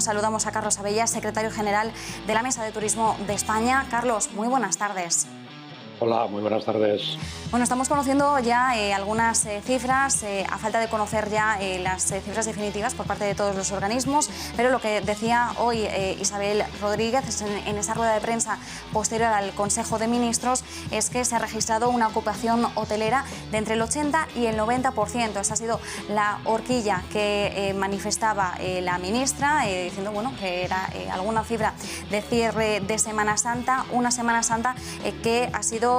saludamos a Carlos Abella, secretario general de la Mesa de Turismo de España. Carlos, muy buenas tardes. Hola, muy buenas tardes. Bueno, estamos conociendo ya algunas cifras, a falta de conocer ya las cifras definitivas por parte de todos los organismos, pero lo que decía hoy Isabel Rodríguez en esa rueda de prensa posterior al Consejo de Ministros es que se ha registrado una ocupación hotelera de entre el 80 y el 90%. Esa ha sido la horquilla que manifestaba la ministra, diciendo bueno, que era alguna cifra de cierre de Semana Santa, una Semana Santa que ha sido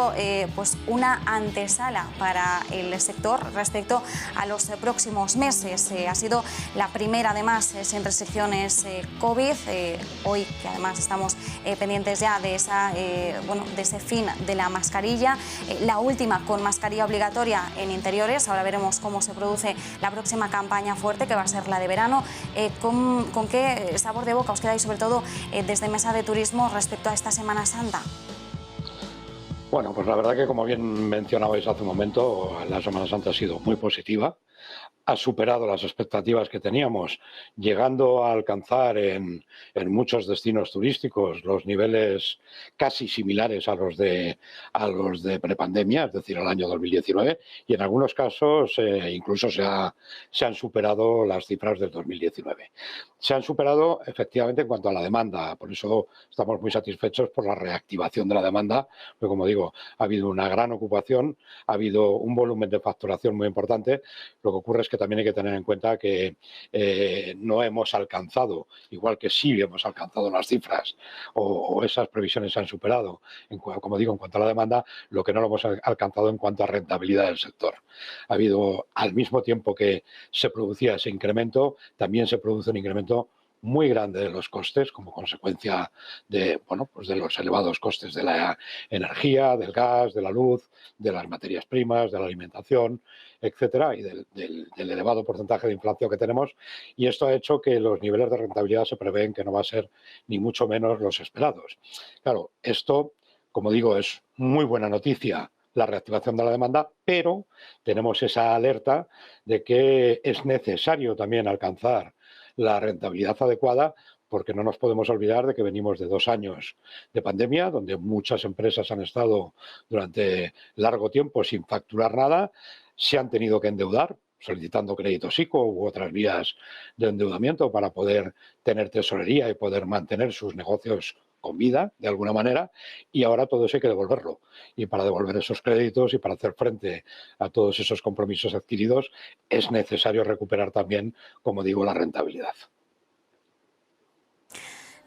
pues una antesala para el sector respecto a los próximos meses. Ha sido la primera, además, sin restricciones COVID. Hoy, que además estamos pendientes ya de de ese fin de la mascarilla. La última con mascarilla obligatoria en interiores. Ahora veremos cómo se produce la próxima campaña fuerte, que va a ser la de verano. ¿Con qué sabor de boca os quedáis, sobre todo desde Mesa de Turismo, respecto a esta Semana Santa? Bueno, pues la verdad que, como bien mencionabais hace un momento, la Semana Santa ha sido muy positiva. Ha superado las expectativas que teníamos, llegando a alcanzar en muchos destinos turísticos los niveles casi similares a los de prepandemia, es decir, al año 2019, y en algunos casos incluso se han superado las cifras del 2019. Se han superado efectivamente en cuanto a la demanda, por eso estamos muy satisfechos por la reactivación de la demanda, porque, como digo, ha habido una gran ocupación, ha habido un volumen de facturación muy importante. Lo que ocurre es que también hay que tener en cuenta que no hemos alcanzado, igual que sí hemos alcanzado las cifras o esas previsiones se han superado, como digo, en cuanto a la demanda, lo que no lo hemos alcanzado en cuanto a rentabilidad del sector. Ha habido, al mismo tiempo que se producía ese incremento, también se produce un incremento muy grande de los costes como consecuencia de, pues de los elevados costes de la energía, del gas, de la luz, de las materias primas, de la alimentación, etcétera, y del elevado porcentaje de inflación que tenemos. Y esto ha hecho que los niveles de rentabilidad se prevén que no va a ser ni mucho menos los esperados. Claro, esto, como digo, es muy buena noticia, la reactivación de la demanda, pero tenemos esa alerta de que es necesario también alcanzar la rentabilidad adecuada, porque no nos podemos olvidar de que venimos de 2 años de pandemia, donde muchas empresas han estado durante largo tiempo sin facturar nada, se han tenido que endeudar, solicitando créditos ICO u otras vías de endeudamiento para poder tener tesorería y poder mantener sus negocios con vida, de alguna manera, y ahora todo eso hay que devolverlo. Y para devolver esos créditos y para hacer frente a todos esos compromisos adquiridos, es necesario recuperar también, como digo, la rentabilidad.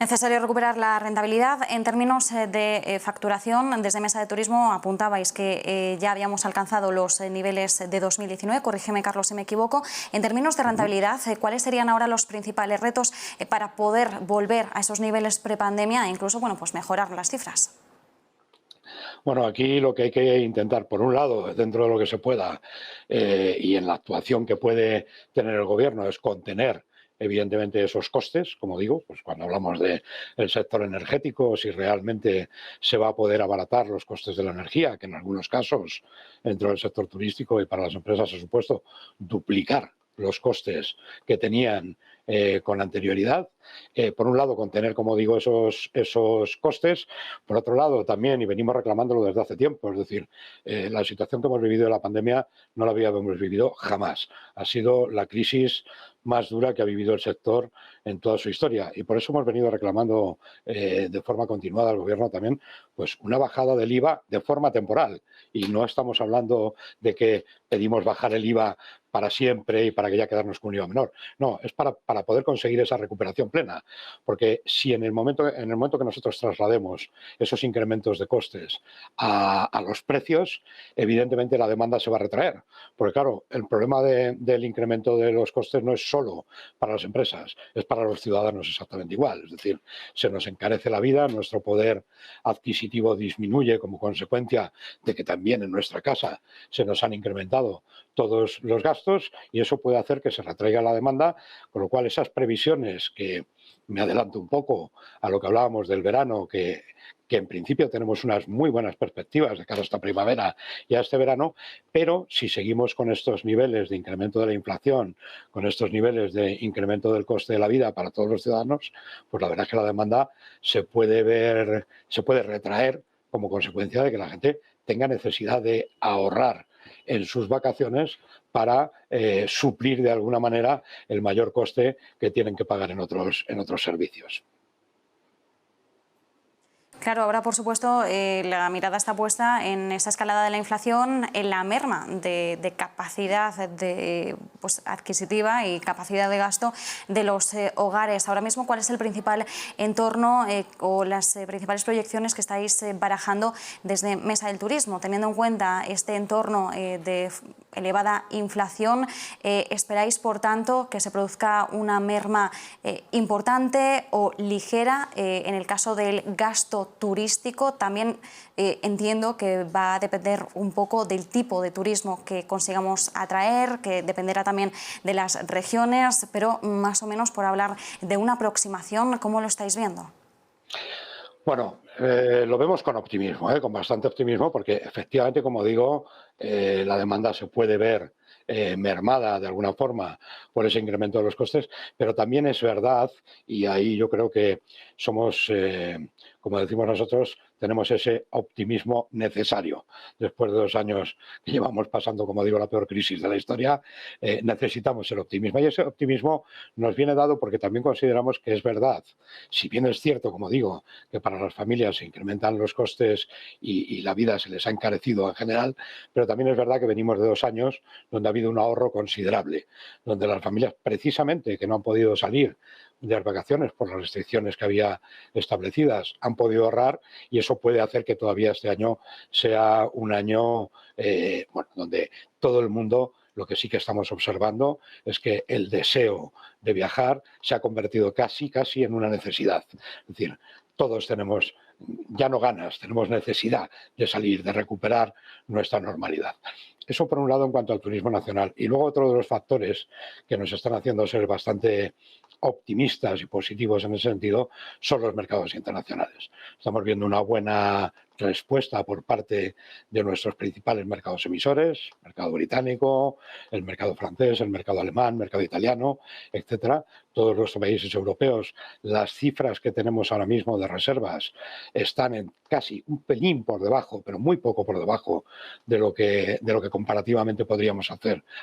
Necesario recuperar la rentabilidad. En términos de facturación, desde Mesa de Turismo apuntabais que ya habíamos alcanzado los niveles de 2019, corrígeme, Carlos, si me equivoco. En términos de rentabilidad, ¿cuáles serían ahora los principales retos para poder volver a esos niveles prepandemia e incluso pues mejorar las cifras? Bueno, aquí lo que hay que intentar, por un lado, dentro de lo que se pueda y en la actuación que puede tener el Gobierno, es contener evidentemente esos costes, como digo, pues cuando hablamos del sector energético, si realmente se va a poder abaratar los costes de la energía, que en algunos casos, dentro del sector turístico y para las empresas, ha supuesto duplicar los costes que tenían con anterioridad. Por un lado, contener, como digo, esos costes. Por otro lado, también, y venimos reclamándolo desde hace tiempo, es decir, la situación que hemos vivido de la pandemia no la habíamos vivido jamás. Ha sido la crisis más dura que ha vivido el sector en toda su historia. Y por eso hemos venido reclamando de forma continuada al Gobierno también pues una bajada del IVA de forma temporal. Y no estamos hablando de que pedimos bajar el IVA para siempre y para que ya quedarnos con un IVA menor. No, es para poder conseguir esa recuperación plena. Porque si en el momento que nosotros traslademos esos incrementos de costes a los precios, evidentemente la demanda se va a retraer. Porque claro, el problema del incremento de los costes no es solo para las empresas, es para los ciudadanos exactamente igual. Es decir, se nos encarece la vida, nuestro poder adquisitivo disminuye como consecuencia de que también en nuestra casa se nos han incrementado todos los gastos y eso puede hacer que se retraiga la demanda, con lo cual esas previsiones, que me adelanto un poco a lo que hablábamos del verano, que que en principio tenemos unas muy buenas perspectivas de cara a esta primavera y a este verano, pero si seguimos con estos niveles de incremento de la inflación, con estos niveles de incremento del coste de la vida para todos los ciudadanos, pues la verdad es que la demanda se puede retraer como consecuencia de que la gente tenga necesidad de ahorrar en sus vacaciones para suplir de alguna manera el mayor coste que tienen que pagar en otros servicios. Claro, ahora por supuesto la mirada está puesta en esa escalada de la inflación, en la merma de capacidad adquisitiva y capacidad de gasto de los hogares. Ahora mismo, ¿cuál es el principal entorno o las principales proyecciones que estáis barajando desde Mesa del Turismo? Teniendo en cuenta este entorno de elevada inflación, ¿esperáis, por tanto, que se produzca una merma importante o ligera en el caso del gasto turístico? También entiendo que va a depender un poco del tipo de turismo que consigamos atraer, que dependerá también de las regiones, pero más o menos por hablar de una aproximación, ¿cómo lo estáis viendo? Bueno, lo vemos con optimismo, con bastante optimismo, porque efectivamente, como digo, la demanda se puede ver mermada de alguna forma por ese incremento de los costes, pero también es verdad, y ahí yo creo que somos, como decimos nosotros, tenemos ese optimismo necesario. Después de 2 años que llevamos pasando, como digo, la peor crisis de la historia, necesitamos el optimismo. Y ese optimismo nos viene dado porque también consideramos que es verdad. Si bien es cierto, como digo, que para las familias se incrementan los costes y la vida se les ha encarecido en general, pero también es verdad que venimos de 2 años donde ha habido un ahorro considerable, donde las familias, precisamente, que no han podido salir de las vacaciones por las restricciones que había establecidas, han podido ahorrar, y eso puede hacer que todavía este año sea un año donde todo el mundo, lo que sí que estamos observando es que el deseo de viajar se ha convertido casi en una necesidad. Es decir, todos tenemos ya no ganas, tenemos necesidad de salir, de recuperar nuestra normalidad. Eso por un lado en cuanto al turismo nacional. Y luego otro de los factores que nos están haciendo ser bastante optimistas y positivos en ese sentido son los mercados internacionales. Estamos viendo una buena respuesta por parte de nuestros principales mercados emisores, el mercado británico, el mercado francés, el mercado alemán, el mercado italiano, etcétera. Todos los países europeos, las cifras que tenemos ahora mismo de reservas están en casi un pelín por debajo, pero muy poco por debajo de lo que comparativamente podríamos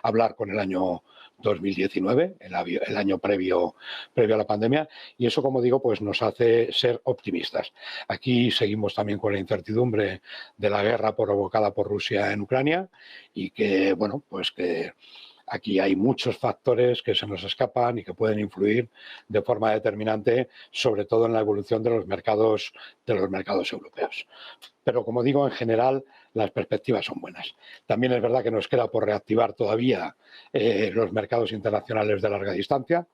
hablar con el año 2019, el año previo a la pandemia, y eso, como digo, pues nos hace ser optimistas. Aquí seguimos también con la incertidumbre de la guerra provocada por Rusia en Ucrania y que, bueno, pues que aquí hay muchos factores que se nos escapan y que pueden influir de forma determinante, sobre todo en la evolución de los mercados europeos. Pero, como digo, en general las perspectivas son buenas. También es verdad que nos queda por reactivar todavía los mercados internacionales de larga distancia.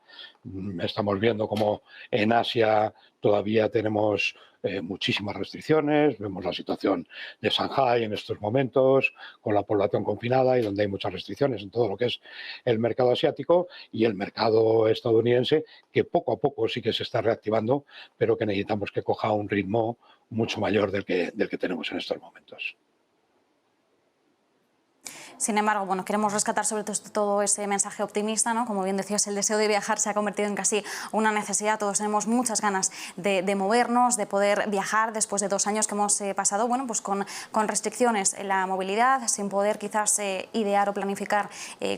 Estamos viendo cómo en Asia todavía tenemos muchísimas restricciones. Vemos la situación de Shanghái en estos momentos, con la población confinada y donde hay muchas restricciones en todo lo que es el mercado asiático, y el mercado estadounidense, que poco a poco sí que se está reactivando, pero que necesitamos que coja un ritmo mucho mayor del que tenemos en estos momentos. Sin embargo, bueno, queremos rescatar sobre todo ese mensaje optimista, ¿no? Como bien decías, el deseo de viajar se ha convertido en casi una necesidad. Todos tenemos muchas ganas de movernos, de poder viajar después de 2 años que hemos pasado, bueno, pues con restricciones en la movilidad, sin poder quizás idear o planificar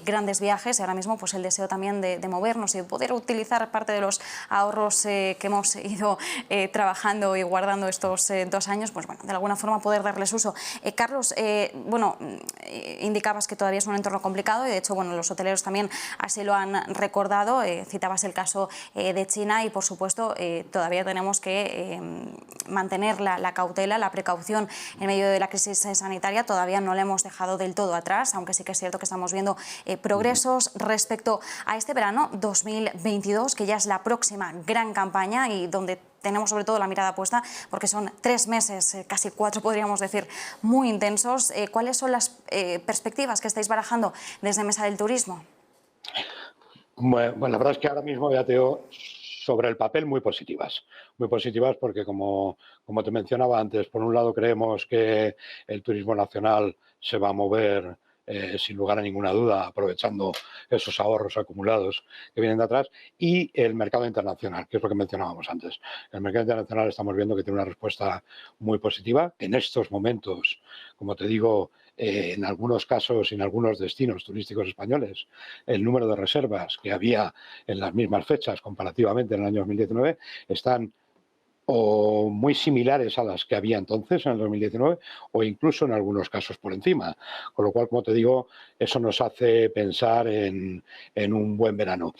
grandes viajes. Y ahora mismo, pues el deseo también de movernos y de poder utilizar parte de los ahorros que hemos ido trabajando y guardando estos 2 años, pues bueno, de alguna forma poder darles uso. Carlos, bueno, indicabas que todavía es un entorno complicado y de hecho, bueno, los hoteleros también así lo han recordado. Citabas el caso de China y por supuesto todavía tenemos que mantener la cautela, la precaución en medio de la crisis sanitaria. Todavía no la hemos dejado del todo atrás, aunque sí que es cierto que estamos viendo progresos respecto a este verano 2022, que ya es la próxima gran campaña y donde tenemos sobre todo la mirada puesta porque son 3 meses, casi 4 podríamos decir, muy intensos. ¿Cuáles son las perspectivas que estáis barajando desde Mesa del Turismo? Bueno, la verdad es que ahora mismo, ya te digo, sobre el papel muy positivas porque como te mencionaba antes, por un lado creemos que el turismo nacional se va a mover sin lugar a ninguna duda, aprovechando esos ahorros acumulados que vienen de atrás, y el mercado internacional, que es lo que mencionábamos antes. El mercado internacional estamos viendo que tiene una respuesta muy positiva. En estos momentos, como te digo, en algunos casos, en algunos destinos turísticos españoles, el número de reservas que había en las mismas fechas comparativamente en el año 2019 están o muy similares a las que había entonces, en el 2019, o incluso en algunos casos por encima. Con lo cual, como te digo, eso nos hace pensar en un buen verano.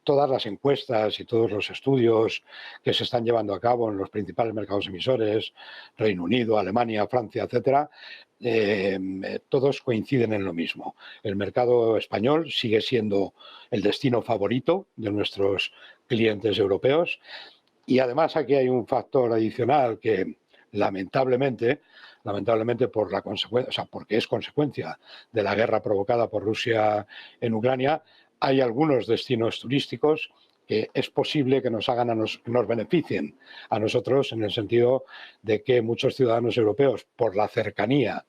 Todas las encuestas y todos los estudios que se están llevando a cabo en los principales mercados emisores, Reino Unido, Alemania, Francia, etcétera, todos coinciden en lo mismo. El mercado español sigue siendo el destino favorito de nuestros clientes europeos. Y además aquí hay un factor adicional que lamentablemente por la consecuencia, o sea, porque es consecuencia de la guerra provocada por Rusia en Ucrania, hay algunos destinos turísticos que es posible que nos beneficien a nosotros, en el sentido de que muchos ciudadanos europeos, por la cercanía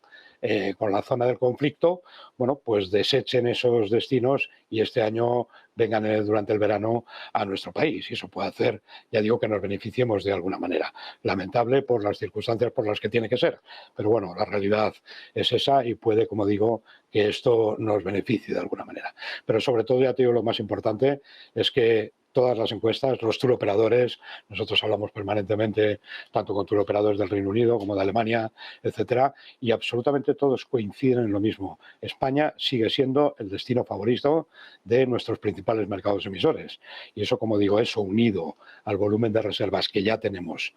con la zona del conflicto, bueno, pues desechen esos destinos y este año vengan durante el verano a nuestro país. Y eso puede hacer, ya digo, que nos beneficiemos de alguna manera. Lamentable por las circunstancias por las que tiene que ser, pero bueno, la realidad es esa y puede, como digo, que esto nos beneficie de alguna manera. Pero sobre todo, ya te digo, lo más importante es que todas las encuestas, los tour operadores, nosotros hablamos permanentemente tanto con tour operadores del Reino Unido como de Alemania, etcétera, y absolutamente todos coinciden en lo mismo. España sigue siendo el destino favorito de nuestros principales mercados emisores. Y eso, como digo, eso unido al volumen de reservas que ya tenemos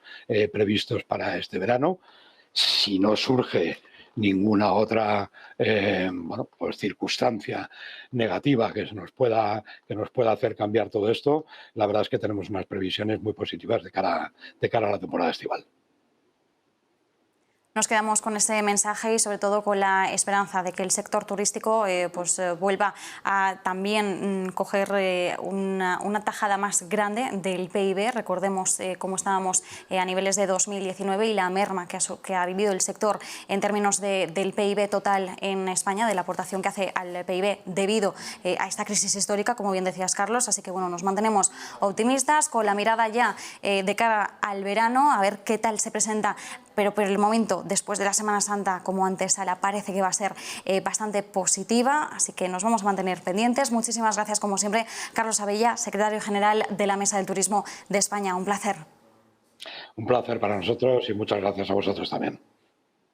previstos para este verano, si no surge ninguna otra bueno, pues circunstancia negativa que nos pueda hacer cambiar todo esto, la verdad es que tenemos unas previsiones muy positivas de cara a la temporada estival. Nos quedamos con ese mensaje y sobre todo con la esperanza de que el sector turístico vuelva a también coger una tajada más grande del PIB. Recordemos cómo estábamos a niveles de 2019 y la merma que ha vivido el sector en términos del PIB total en España, de la aportación que hace al PIB debido a esta crisis histórica, como bien decías, Carlos. Así que bueno, nos mantenemos optimistas con la mirada ya de cara al verano, a ver qué tal se presenta. Pero por el momento, después de la Semana Santa, como antesala, parece que va a ser bastante positiva, así que nos vamos a mantener pendientes. Muchísimas gracias, como siempre, Carlos Abella, secretario general de la Mesa del Turismo de España. Un placer. Un placer para nosotros y muchas gracias a vosotros también.